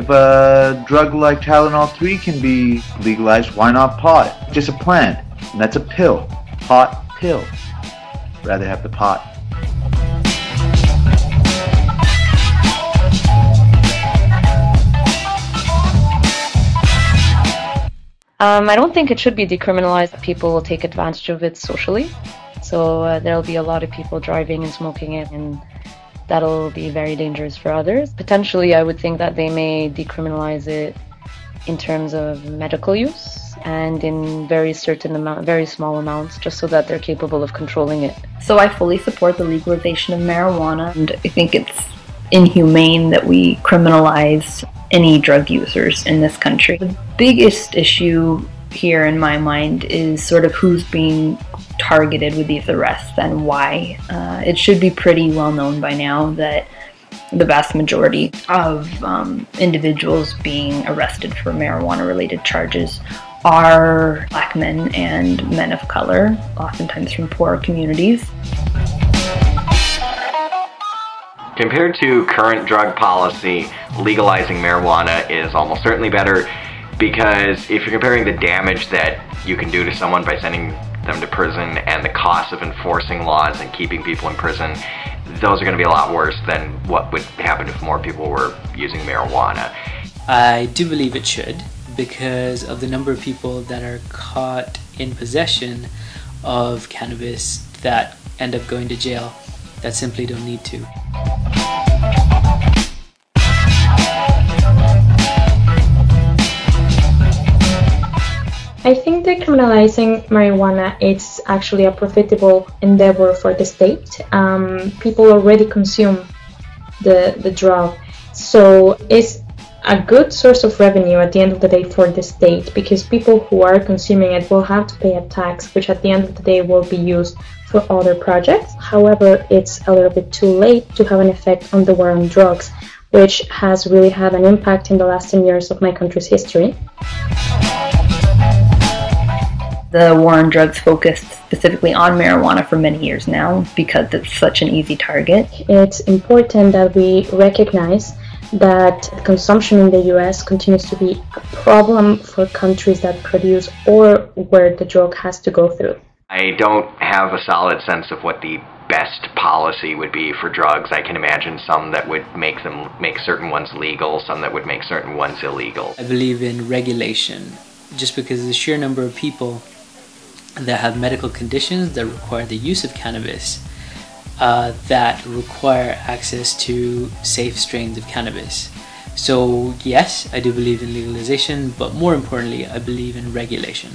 if a drug like Tylenol 3 can be legalized, why not pot? Just a plant, and that's a pill. Pot, pill. Rather have the pot. I don't think it should be decriminalized. People will take advantage of it socially. So there'll be a lot of people driving and smoking it, and that'll be very dangerous for others. Potentially, I would think that they may decriminalize it in terms of medical use and in very small amounts, just so that they're capable of controlling it. So I fully support the legalization of marijuana, and I think it's inhumane that we criminalize any drug users in this country. The biggest issue here in my mind is sort of who's being targeted with these arrests and why. It should be pretty well known by now that the vast majority of individuals being arrested for marijuana related charges are Black men and men of color, oftentimes from poorer communities. Compared to current drug policy, legalizing marijuana is almost certainly better, because if you're comparing the damage that you can do to someone by sending them to prison and the cost of enforcing laws and keeping people in prison, those are going to be a lot worse than what would happen if more people were using marijuana. I do believe it should, because of the number of people that are caught in possession of cannabis that end up going to jail that simply don't need to. I think decriminalizing marijuana is actually a profitable endeavor for the state. People already consume the drug, so it's a good source of revenue at the end of the day for the state, because people who are consuming it will have to pay a tax, which at the end of the day will be used for other projects. However, it's a little bit too late to have an effect on the war on drugs, which has really had an impact in the last 10 years of my country's history. The war on drugs focused specifically on marijuana for many years now because it's such an easy target. It's important that we recognize that consumption in the US continues to be a problem for countries that produce or where the drug has to go through. I don't have a solid sense of what the best policy would be for drugs. I can imagine some that would make certain ones legal, some that would make certain ones illegal. I believe in regulation, just because the sheer number of people that have medical conditions that require the use of cannabis, that require access to safe strains of cannabis. So yes, I do believe in legalization, but more importantly, I believe in regulation.